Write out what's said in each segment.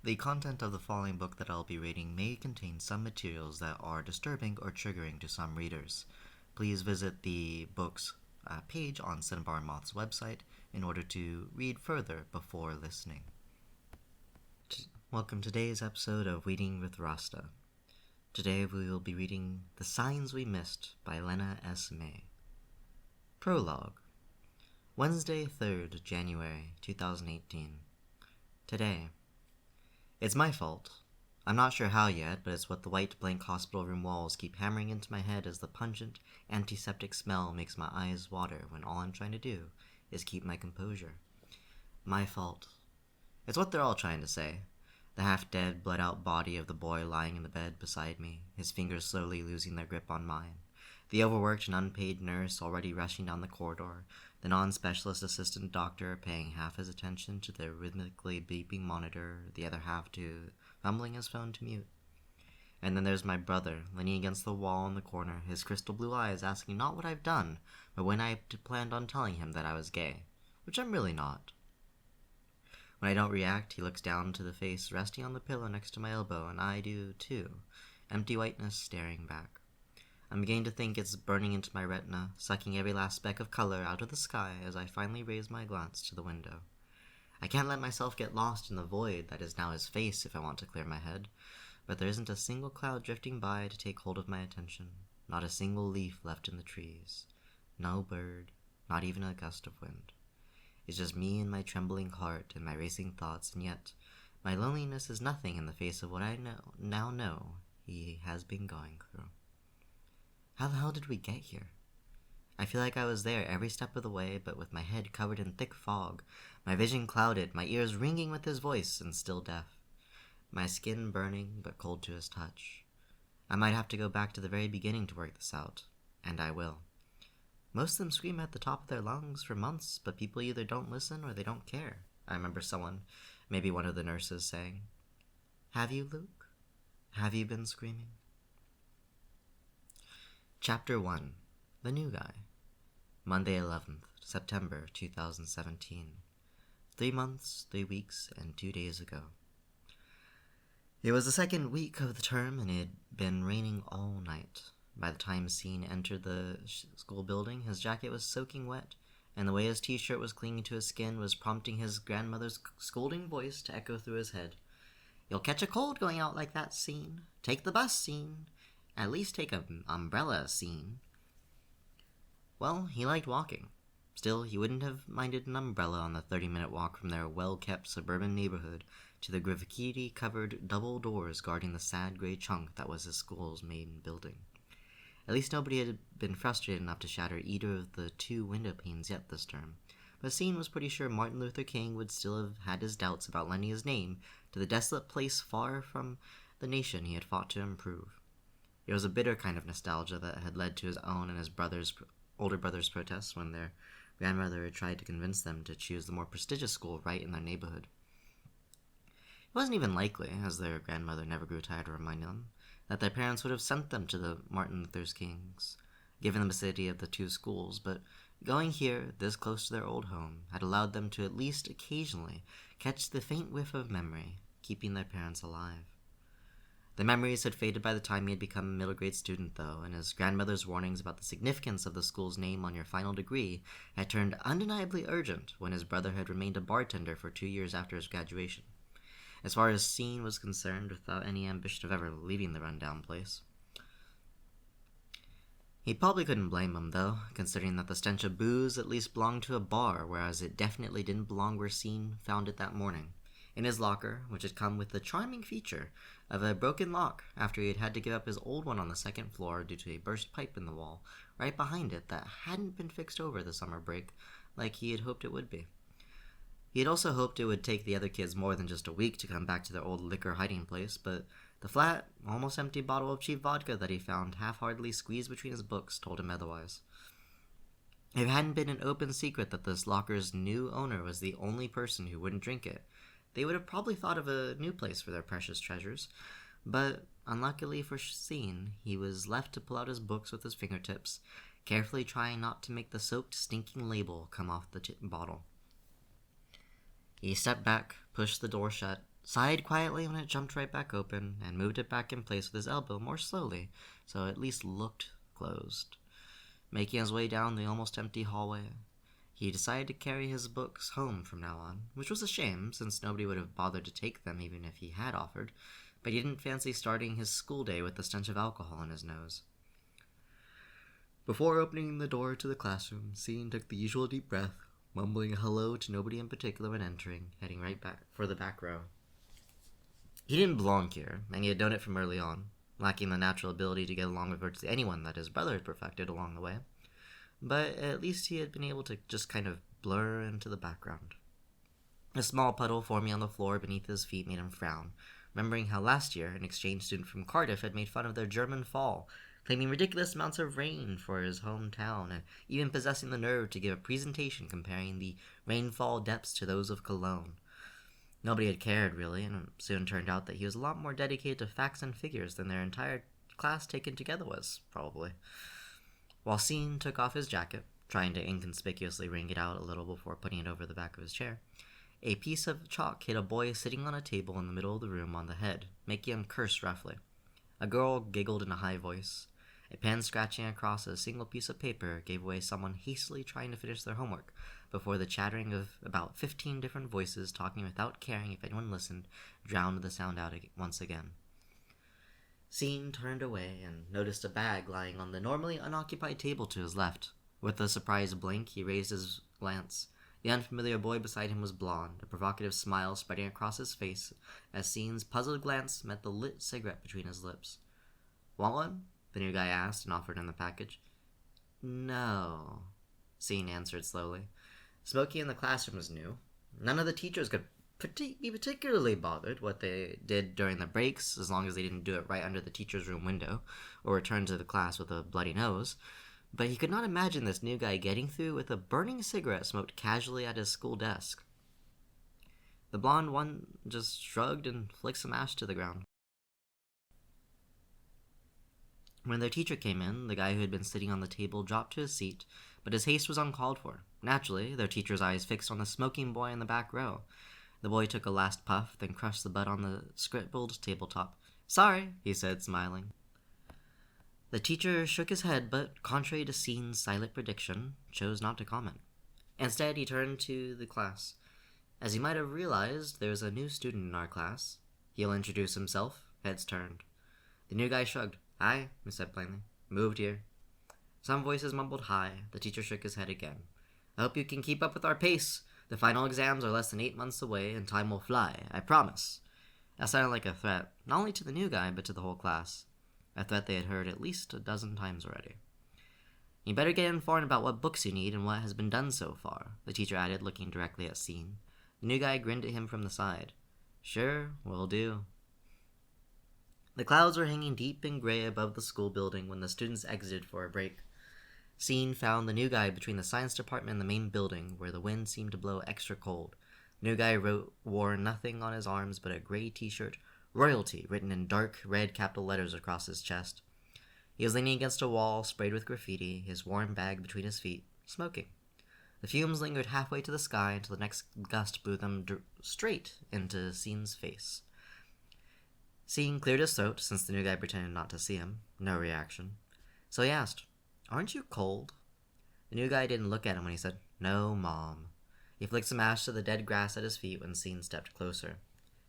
The content of the following book that I'll be reading may contain some materials that are disturbing or triggering to some readers. Please visit the book's page on Cinnabar Moth's website in order to read further before listening. Welcome to today's episode of Reading with Rasta. Today we will be reading The Signs We Missed by Lena S. May. Prologue. Wednesday, 3rd January 2018. Today. It's my fault. I'm not sure how yet, but it's what the white blank hospital room walls keep hammering into my head as the pungent, antiseptic smell makes my eyes water when all I'm trying to do is keep my composure. My fault. It's what they're all trying to say. The half-dead, bled-out body of the boy lying in the bed beside me, his fingers slowly losing their grip on mine. The overworked and unpaid nurse already rushing down the corridor, the non-specialist assistant doctor paying half his attention to the rhythmically beeping monitor, the other half to fumbling his phone to mute. And then there's my brother, leaning against the wall in the corner, his crystal blue eyes asking not what I've done, but when I planned on telling him that I was gay, which I'm really not. When I don't react, he looks down to the face resting on the pillow next to my elbow, and I do too, empty whiteness staring back. I'm beginning to think it's burning into my retina, sucking every last speck of color out of the sky as I finally raise my glance to the window. I can't let myself get lost in the void that is now his face if I want to clear my head, but there isn't a single cloud drifting by to take hold of my attention, not a single leaf left in the trees, no bird, not even a gust of wind. It's just me and my trembling heart and my racing thoughts, and yet my loneliness is nothing in the face of what I now know he has been going through. How the hell did we get here? I feel like I was there every step of the way, but with my head covered in thick fog, my vision clouded, my ears ringing with his voice and still deaf, my skin burning but cold to his touch. I might have to go back to the very beginning to work this out, and I will. Most of them scream at the top of their lungs for months, but people either don't listen or they don't care. I remember someone, maybe one of the nurses, saying, "Have you, Luke? Have you been screaming?" Chapter 1. The New Guy. Monday 11th, September 2017. 3 months, 3 weeks, and 2 days ago. It was the second week of the term, and it had been raining all night. By the time Scene entered the school building, his jacket was soaking wet, and the way his t-shirt was clinging to his skin was prompting his grandmother's scolding voice to echo through his head. "You'll catch a cold going out like that, Scene. Take the bus, Scene. At least take an umbrella, Scene." Well, he liked walking. Still, he wouldn't have minded an umbrella on the 30-minute walk from their well-kept suburban neighborhood to the graffiti-covered double doors guarding the sad gray chunk that was his school's main building. At least nobody had been frustrated enough to shatter either of the 2 window panes yet this term, but Scene was pretty sure Martin Luther King would still have had his doubts about lending his name to the desolate place far from the nation he had fought to improve. It was a bitter kind of nostalgia that had led to his own and his older brother's protests when their grandmother had tried to convince them to choose the more prestigious school right in their neighborhood. It wasn't even likely, as their grandmother never grew tired of reminding them, that their parents would have sent them to the Martin Luther King's, given the vicinity of the 2 schools, but going here, this close to their old home, had allowed them to at least occasionally catch the faint whiff of memory, keeping their parents alive. The memories had faded by the time he had become a middle-grade student, though, and his grandmother's warnings about the significance of the school's name on your final degree had turned undeniably urgent when his brother had remained a bartender for 2 years after his graduation. As far as Scene was concerned, without any ambition of ever leaving the rundown place. He probably couldn't blame him, though, considering that the stench of booze at least belonged to a bar, whereas it definitely didn't belong where Scene found it that morning. In his locker, which had come with the charming feature of a broken lock after he had had to give up his old one on the 2nd floor due to a burst pipe in the wall right behind it that hadn't been fixed over the summer break like he had hoped it would be. He had also hoped it would take the other kids more than just a week to come back to their old liquor hiding place, but the flat, almost empty bottle of cheap vodka that he found half-heartedly squeezed between his books told him otherwise. If it hadn't been an open secret that this locker's new owner was the only person who wouldn't drink it, they would have probably thought of a new place for their precious treasures, but unluckily for Scene, he was left to pull out his books with his fingertips, carefully trying not to make the soaked, stinking label come off the bottle. He stepped back, pushed the door shut, sighed quietly when it jumped right back open, and moved it back in place with his elbow more slowly, so it at least looked closed. Making his way down the almost empty hallway, he decided to carry his books home from now on, which was a shame, since nobody would have bothered to take them even if he had offered, but he didn't fancy starting his school day with the stench of alcohol in his nose. Before opening the door to the classroom, Sean took the usual deep breath, mumbling a hello to nobody in particular when entering, heading right back for the back row. He didn't belong here, and he had known it from early on, lacking the natural ability to get along with virtually anyone that his brother had perfected along the way. But at least he had been able to just kind of blur into the background. A small puddle forming on the floor beneath his feet made him frown, remembering how last year an exchange student from Cardiff had made fun of their German fall, claiming ridiculous amounts of rain for his hometown, and even possessing the nerve to give a presentation comparing the rainfall depths to those of Cologne. Nobody had cared, really, and it soon turned out that he was a lot more dedicated to facts and figures than their entire class taken together was, probably. While Sean took off his jacket, trying to inconspicuously wring it out a little before putting it over the back of his chair, a piece of chalk hit a boy sitting on a table in the middle of the room on the head, making him curse roughly. A girl giggled in a high voice. A pen scratching across a single piece of paper gave away someone hastily trying to finish their homework, before the chattering of about 15 different voices talking without caring if anyone listened drowned the sound out once again. Sean turned away and noticed a bag lying on the normally unoccupied table to his left. With a surprised blink, he raised his glance. The unfamiliar boy beside him was blond, a provocative smile spreading across his face as Sean's puzzled glance met the lit cigarette between his lips. "Want one?" the new guy asked and offered him the package. "No," Sean answered slowly. Smoking in the classroom was new. None of the teachers could be particularly bothered what they did during the breaks, as long as they didn't do it right under the teacher's room window, or return to the class with a bloody nose. But he could not imagine this new guy getting through with a burning cigarette smoked casually at his school desk. The blonde one just shrugged and flicked some ash to the ground. When their teacher came in, the guy who had been sitting on the table dropped to his seat, but his haste was uncalled for. Naturally, their teacher's eyes fixed on the smoking boy in the back row. The boy took a last puff, then crushed the butt on the scribbled tabletop. "Sorry," he said, smiling. The teacher shook his head, but, contrary to Sean's silent prediction, chose not to comment. Instead, he turned to the class. "As you might have realized, there's a new student in our class. He'll introduce himself." Heads turned. The new guy shrugged. "Hi," he said plainly. "Moved here." Some voices mumbled hi. The teacher shook his head again. "I hope you can keep up with our pace. The final exams are less than 8 months away, and time will fly, I promise." That sounded like a threat, not only to the new guy, but to the whole class. A threat they had heard at least a dozen times already. "You better get informed about what books you need and what has been done so far," the teacher added, looking directly at Sean. The new guy grinned at him from the side. "Sure, will do." The clouds were hanging deep and gray above the school building when the students exited for a break. Sean found the new guy between the science department and the main building, where the wind seemed to blow extra cold. The new guy wore nothing on his arms but a gray t-shirt, "Royalty" written in dark red capital letters across his chest. He was leaning against a wall, sprayed with graffiti, his worn bag between his feet, smoking. The fumes lingered halfway to the sky until the next gust blew them straight into Sean's face. Sean cleared his throat, since the new guy pretended not to see him. No reaction. So he asked, "Aren't you cold?" The new guy didn't look at him when he said, "No, Mom." He flicked some ash to the dead grass at his feet when Sean stepped closer.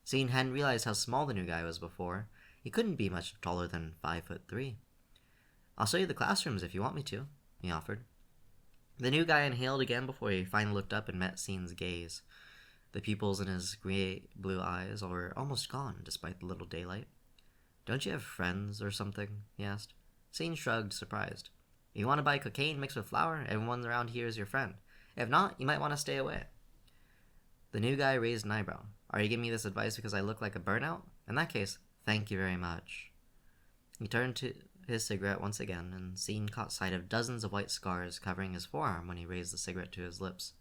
Sean hadn't realized how small the new guy was before. He couldn't be much taller than 5'3". "I'll show you the classrooms if you want me to," he offered. The new guy inhaled again before he finally looked up and met Sean's gaze. The pupils in his gray-blue eyes were almost gone, despite the little daylight. "Don't you have friends or something?" he asked. Sean shrugged, surprised. "If you want to buy cocaine mixed with flour, everyone around here is your friend. If not, you might want to stay away." The new guy raised an eyebrow. "Are you giving me this advice because I look like a burnout? In that case, thank you very much." He turned to his cigarette once again, and Sean caught sight of dozens of white scars covering his forearm when he raised the cigarette to his lips.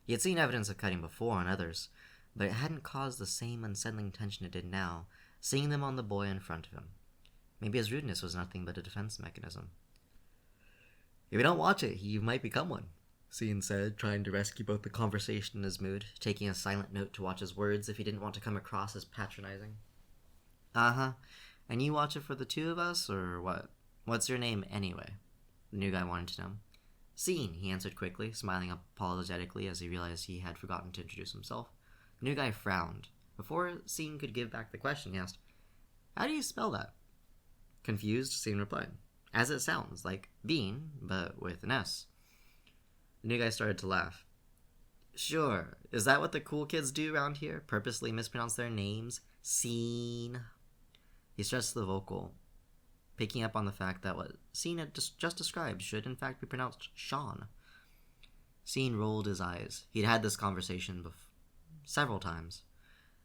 He had seen evidence of cutting before on others, but it hadn't caused the same unsettling tension it did now, seeing them on the boy in front of him. Maybe his rudeness was nothing but a defense mechanism. "If you don't watch it, you might become one." Scene said, trying to rescue both the conversation and his mood, taking a silent note to watch his words if he didn't want to come across as patronizing. Uh-huh. And you watch it for the two of us, or what? What's your name, anyway? The new guy wanted to know. Scene, he answered quickly, smiling apologetically as he realized he had forgotten to introduce himself. The new guy frowned. Before Scene could give back the question, he asked, How do you spell that? Confused, Scene replied, As it sounds, like bean, but with an S. The new guy started to laugh. Sure, is that what the cool kids do around here? Purposely mispronounce their names? Scene. He stressed the vocal, picking up on the fact that what Scene had just described should in fact be pronounced Sean. Scene rolled his eyes. He'd had this conversation several times.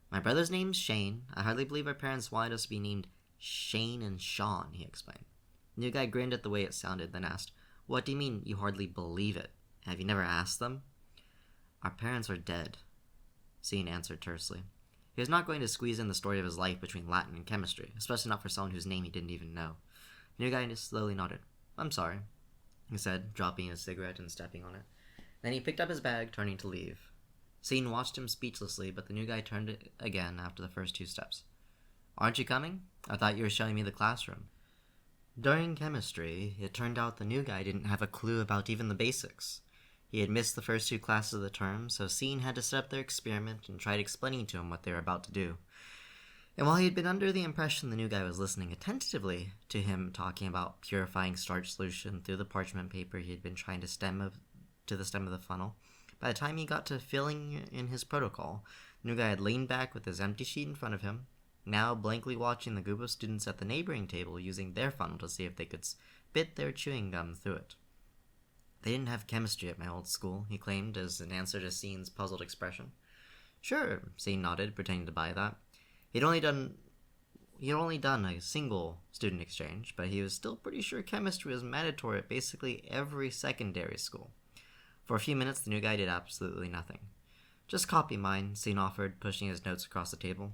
My brother's name's Shane. I hardly believe our parents wanted us to be named Shane and Sean, he explained. The new guy grinned at the way it sounded, then asked, What do you mean you hardly believe it? Have you never asked them? Our parents are dead, Scene answered tersely. He was not going to squeeze in the story of his life between Latin and chemistry, especially not for someone whose name he didn't even know. The new guy slowly nodded. I'm sorry, he said, dropping his cigarette and stepping on it. Then he picked up his bag, turning to leave. Scene watched him speechlessly, but the new guy turned it again after the first two steps. Aren't you coming? I thought you were showing me the classroom. During chemistry, it turned out the new guy didn't have a clue about even the basics. He had missed the first two classes of the term, so Scene had to set up their experiment and tried explaining to him what they were about to do. And while he had been under the impression the new guy was listening attentively to him talking about purifying starch solution through the parchment paper he had been trying to to the stem of the funnel, by the time he got to filling in his protocol, the new guy had leaned back with his empty sheet in front of him, now blankly watching the group of students at the neighboring table using their funnel to see if they could spit their chewing gum through it. They didn't have chemistry at my old school, he claimed as an answer to Scene's puzzled expression. Sure, Scene nodded, pretending to buy that. He'd only done a single student exchange, but he was still pretty sure chemistry was mandatory at basically every secondary school. For a few minutes, the new guy did absolutely nothing. Just copy mine, Scene offered, pushing his notes across the table.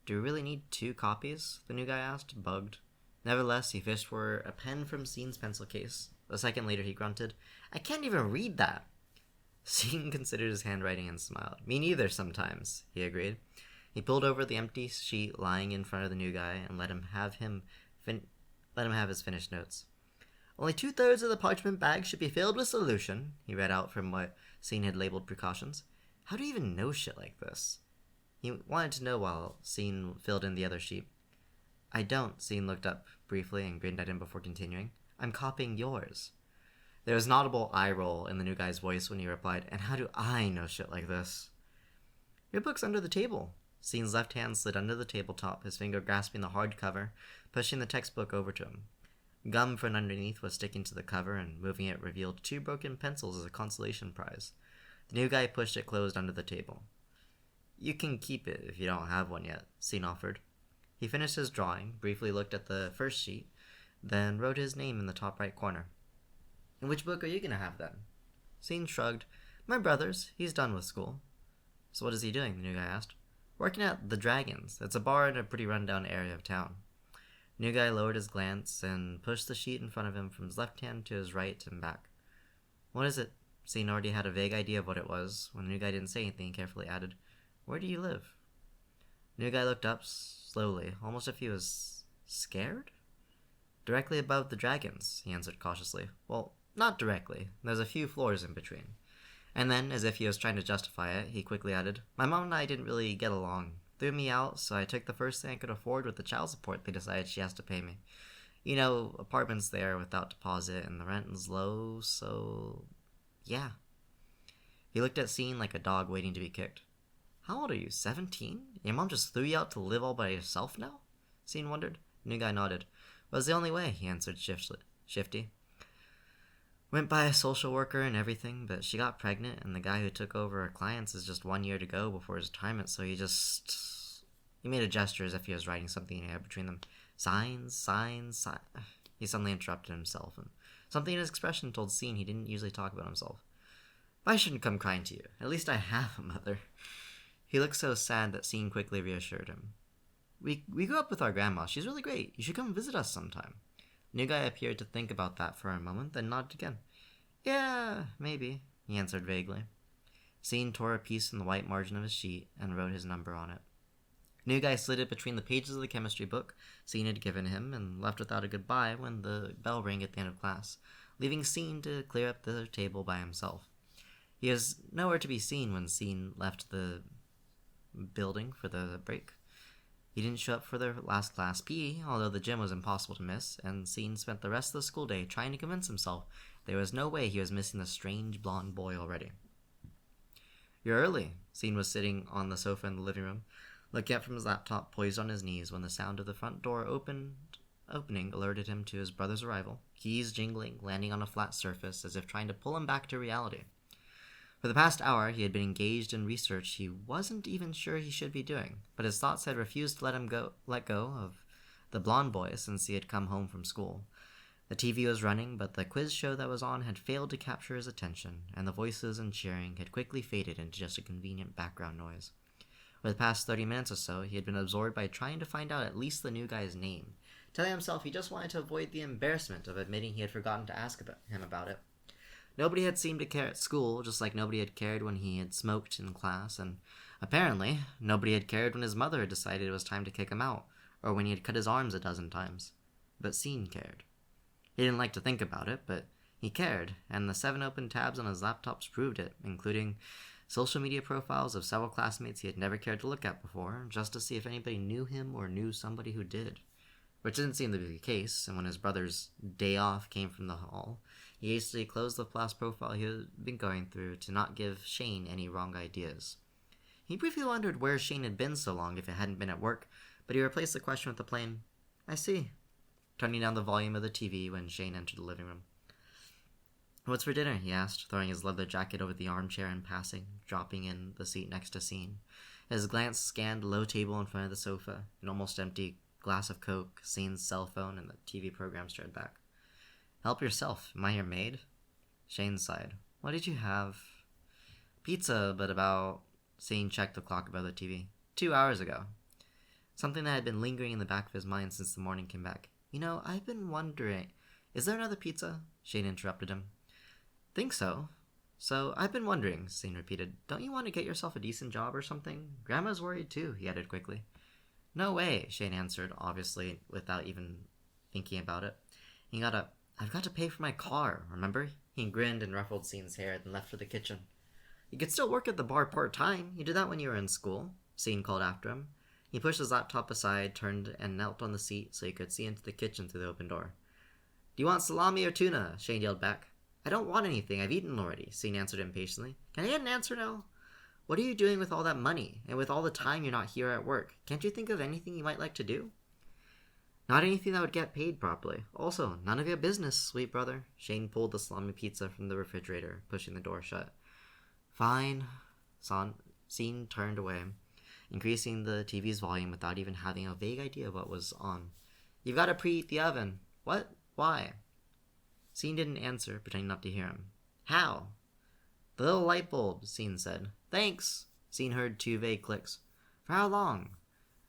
Do we really need 2 copies? The new guy asked, bugged. Nevertheless, he fished for a pen from Scene's pencil case. A second later, he grunted, I can't even read that. Scene considered his handwriting and smiled. Me neither sometimes, he agreed. He pulled over the empty sheet lying in front of the new guy and let him have his finished notes. Only 2/3 of the parchment bag should be filled with solution, he read out from what Scene had labeled precautions. How do you even know shit like this? He wanted to know while Scene filled in the other sheet. I don't, Scene looked up briefly and grinned at him before continuing. I'm copying yours. There was an audible eye roll in the new guy's voice when he replied, and how do I know shit like this? Your book's under the table. Scene's left hand slid under the tabletop, his finger grasping the hard cover, pushing the textbook over to him. Gum from underneath was sticking to the cover, and moving it revealed 2 broken pencils as a consolation prize. The new guy pushed it closed under the table. You can keep it if you don't have one yet, Scene offered. He finished his drawing, briefly looked at the first sheet, then wrote his name in the top right corner. And which book are you going to have then? Scene shrugged. My brother's. He's done with school. So what is he doing? The new guy asked. Working at the Dragons. It's a bar in a pretty rundown area of town. The new guy lowered his glance and pushed the sheet in front of him from his left hand to his right and back. What is it? Scene already had a vague idea of what it was. When the new guy didn't say anything, he carefully added, Where do you live? The new guy looked up slowly, almost as if he was scared? Directly above the Dragons, he answered cautiously. Well, not directly. There's a few floors in between. And then, as if he was trying to justify it, he quickly added, My mom and I didn't really get along. Threw me out, so I took the first thing I could afford with the child support they decided she has to pay me. You know, apartments there without deposit, and the rent is low, so... yeah. He looked at Scene like a dog waiting to be kicked. How old are you, 17? Your mom just threw you out to live all by yourself now? Scene wondered. The new guy nodded. Was the only way, he answered shifty. Went by a social worker and everything, but she got pregnant, and the guy who took over her clients is just 1 year to go before his retirement, so he made a gesture as if he was writing something in air between them. Signs. He suddenly interrupted himself, and something in his expression told Scene he didn't usually talk about himself. I shouldn't come crying to you. At least I have a mother. He looked so sad that Scene quickly reassured him. We grew up with our grandma. She's really great. You should come visit us sometime. The new guy appeared to think about that for a moment, then nodded again. Yeah, maybe, he answered vaguely. Scene tore a piece from the white margin of his sheet and wrote his number on it. New guy slid it between the pages of the chemistry book Scene had given him and left without a goodbye when the bell rang at the end of class, leaving Scene to clear up the table by himself. He was nowhere to be seen when Scene left the building for the break. He didn't show up for their last class PE, although the gym was impossible to miss, and Scene spent the rest of the school day trying to convince himself there was no way he was missing the strange blonde boy already. You're early. Scene was sitting on the sofa in the living room, looking up from his laptop poised on his knees when the sound of the front door opening alerted him to his brother's arrival, keys jingling, landing on a flat surface as if trying to pull him back to reality. For the past hour, he had been engaged in research he wasn't even sure he should be doing, but his thoughts had refused to let go of the blonde boy since he had come home from school. The TV was running, but the quiz show that was on had failed to capture his attention, and the voices and cheering had quickly faded into just a convenient background noise. For the past 30 minutes or so, he had been absorbed by trying to find out at least the new guy's name, telling himself he just wanted to avoid the embarrassment of admitting he had forgotten to ask him about it. Nobody had seemed to care at school, just like nobody had cared when he had smoked in class, and apparently, nobody had cared when his mother had decided it was time to kick him out, or when he had cut his arms a dozen times. But Scene cared. He didn't like to think about it, but he cared, and the 7 open tabs on his laptops proved it, including social media profiles of several classmates he had never cared to look at before, just to see if anybody knew him or knew somebody who did. Which didn't seem to be the case, and when his brother's day off came from the hall, he hastily closed the class profile he had been going through to not give Shane any wrong ideas. He briefly wondered where Shane had been so long if it hadn't been at work, but he replaced the question with a plain, "I see," turning down the volume of the TV when Shane entered the living room. "What's for dinner?" he asked, throwing his leather jacket over the armchair in passing, dropping in the seat next to Scene. His glance scanned the low table in front of the sofa, an almost empty glass of Coke, Scene's cell phone, and the TV program stared back. "Help yourself. Am I your maid?" Shane sighed. "What did you have?" "Pizza, but about..." Scene checked the clock above the TV. 2 hours ago." Something that had been lingering in the back of his mind since the morning came back. "You know, I've been wondering..." "Is there another pizza?" Shane interrupted him. "Think so." "So, I've been wondering," Scene repeated. "Don't you want to get yourself a decent job or something? Grandma's worried too," he added quickly. "No way," Shane answered, obviously without even thinking about it. He got up. "I've got to pay for my car, remember?" He grinned and ruffled Scene's hair, then left for the kitchen. "You could still work at the bar part-time. You did that when you were in school," Scene called after him. He pushed his laptop aside, turned, and knelt on the seat so he could see into the kitchen through the open door. "Do you want salami or tuna?" Shane yelled back. "I don't want anything. I've eaten already," Scene answered impatiently. "Can I get an answer now? What are you doing with all that money, and with all the time you're not here at work? Can't you think of anything you might like to do?" "Not anything that would get paid properly. Also, none of your business, sweet brother." Shane pulled the salami pizza from the refrigerator, pushing the door shut. "Fine." Scene turned away, increasing the TV's volume without even having a vague idea of what was on. "You've got to preheat the oven." "What? Why?" Scene didn't answer, pretending not to hear him. "How?" "The little light bulb," Scene said. "Thanks." Scene heard 2 vague clicks. "For how long?"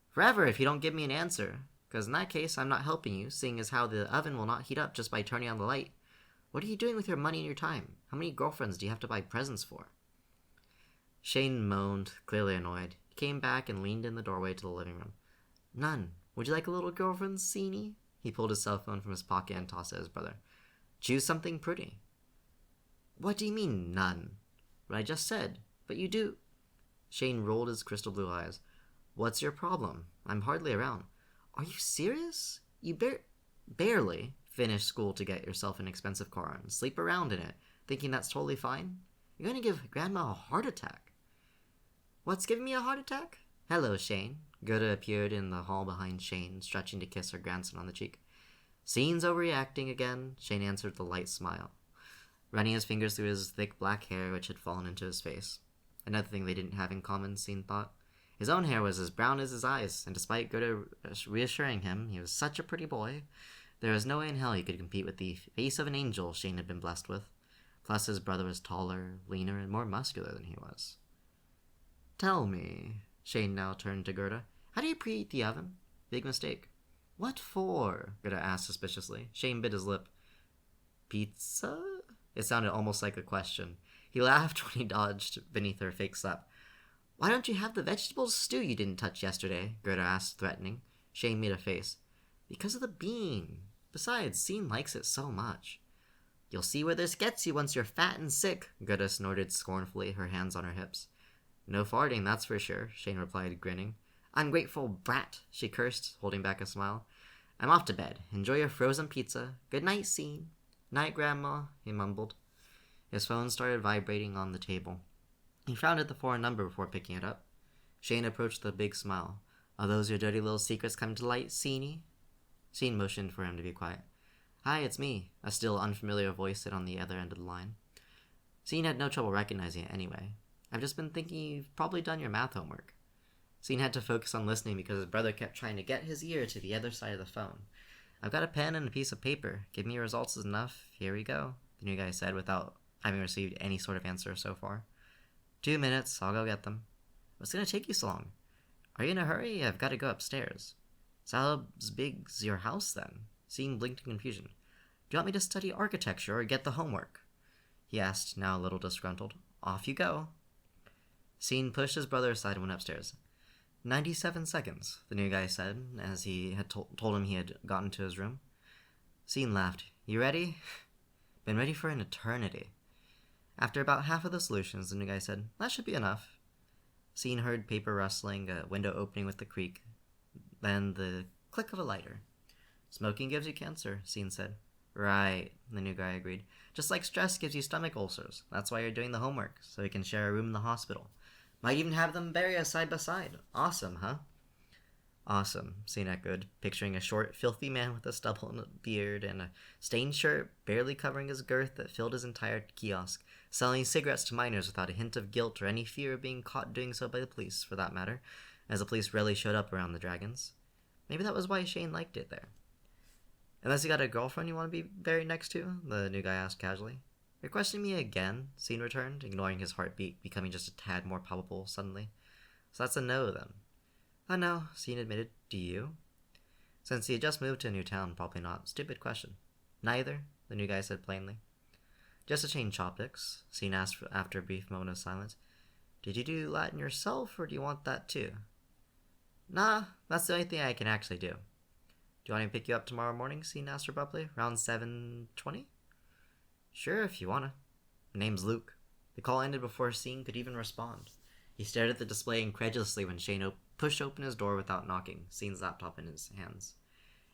"Forever, if you don't give me an answer. Because in that case, I'm not helping you, seeing as how the oven will not heat up just by turning on the light. What are you doing with your money and your time? How many girlfriends do you have to buy presents for?" Shane moaned, clearly annoyed. He came back and leaned in the doorway to the living room. "None. Would you like a little girlfriend, Sceney?" He pulled his cell phone from his pocket and tossed it at his brother. "Choose something pretty." "What do you mean, none?" "What I just said. But you do." Shane rolled his crystal blue eyes. "What's your problem? I'm hardly around." "Are you serious? You barely finish school to get yourself an expensive car and sleep around in it, thinking that's totally fine? You're going to give Grandma a heart attack." "What's giving me a heart attack?" "Hello, Shane." Gerda appeared in the hall behind Shane, stretching to kiss her grandson on the cheek. "Scene's overreacting again," Shane answered with a light smile, running his fingers through his thick black hair which had fallen into his face. Another thing they didn't have in common, Scene thought. His own hair was as brown as his eyes, and despite Gerda reassuring him he was such a pretty boy, there was no way in hell he could compete with the face of an angel Shane had been blessed with. Plus his brother was taller, leaner, and more muscular than he was. "Tell me," Shane now turned to Gerda, "how do you preheat the oven?" "Big mistake." "What for?" Gerda asked suspiciously. Shane bit his lip. "Pizza?" It sounded almost like a question. He laughed when he dodged beneath her fake slap. Why don't you have the vegetable stew you didn't touch yesterday? Gerda asked, threatening. Shane made a face. Because of the bean. Besides, Scene likes it so much. You'll see where this gets you once you're fat and sick, Gerda snorted scornfully, her hands on her hips. No farting, that's for sure, Shane replied, grinning. Ungrateful brat, she cursed, holding back a smile. I'm off to bed. Enjoy your frozen pizza. Good night, Scene. Night, Grandma, he mumbled. His phone started vibrating on the table. He frowned at the foreign number before picking it up. Shane approached with a big smile. Are those your dirty little secrets coming to light, Sceenie? Scene motioned for him to be quiet. Hi, it's me, a still unfamiliar voice said on the other end of the line. Scene had no trouble recognizing it anyway. I've just been thinking you've probably done your math homework. Scene had to focus on listening because his brother kept trying to get his ear to the other side of the phone. I've got a pen and a piece of paper. Give me your results is enough. Here we go, the new guy said without having received any sort of answer so far. 2 minutes, I'll go get them. What's gonna take you so long? Are you in a hurry? I've got to go upstairs. Is how big's your house then? Scene blinked in confusion. Do you want me to study architecture or get the homework? He asked, now a little disgruntled. Off you go. Scene pushed his brother aside and went upstairs. 97 seconds, the new guy said, as he had told him he had gotten to his room. Scene laughed. You ready? Been ready for an eternity. After about half of the solutions, the new guy said, that should be enough. Scene heard paper rustling, a window opening with a creak, then the click of a lighter. Smoking gives you cancer, Scene said. Right, the new guy agreed. Just like stress gives you stomach ulcers. That's why you're doing the homework, so we can share a room in the hospital. Might even have them bury us side by side. Awesome, huh? Awesome, Scene echoed, picturing a short, filthy man with a stubble and a beard and a stained shirt barely covering his girth that filled his entire kiosk, selling cigarettes to minors without a hint of guilt or any fear of being caught doing so by the police, for that matter, as the police rarely showed up around the Dragons. Maybe that was why Shane liked it there. Unless you got a girlfriend you want to be buried next to? The new guy asked casually. You're questioning me again? Scene returned, ignoring his heartbeat, becoming just a tad more palpable suddenly. So that's a no, then. No, Scene admitted. Do you? Since he had just moved to a new town, probably not. Stupid question. Neither, the new guy said plainly. Just to change topics, Scene asked after a brief moment of silence. Did you do Latin yourself, or do you want that too? Nah, that's the only thing I can actually do. Do you want me to pick you up tomorrow morning? Scene asked abruptly. Around 7:20? Sure, if you wanna. My name's Luke. The call ended before Scene could even respond. He stared at the display incredulously when Shane pushed open his door without knocking, Scene's laptop in his hands.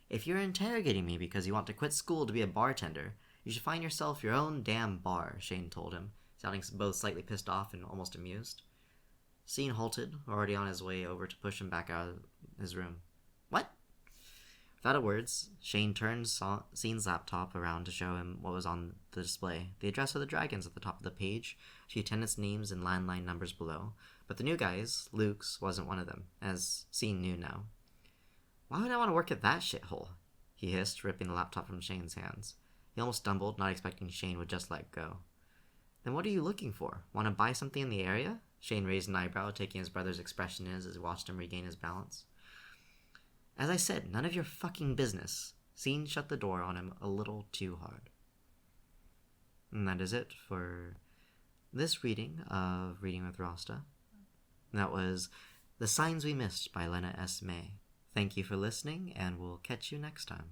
If you're interrogating me because you want to quit school to be a bartender, you should find yourself your own damn bar, Shane told him, sounding both slightly pissed off and almost amused. Scene halted, already on his way over to push him back out of his room. What? Without a word, Shane turned Scene's laptop around to show him what was on the display. The address of the Dragons at the top of the page, a few tenants' names and landline numbers below. But the new guy's, Luke's, wasn't one of them, as Scene knew now. Why would I want to work at that shithole? He hissed, ripping the laptop from Shane's hands. He almost stumbled, not expecting Shane would just let go. Then what are you looking for? Want to buy something in the area? Shane raised an eyebrow, taking his brother's expression in as he watched him regain his balance. As I said, none of your fucking business. Scene shut the door on him a little too hard. And that is it for this reading of Reading with Rasta. That was The Signs We Missed by Lena S. May. Thank you for listening, and we'll catch you next time.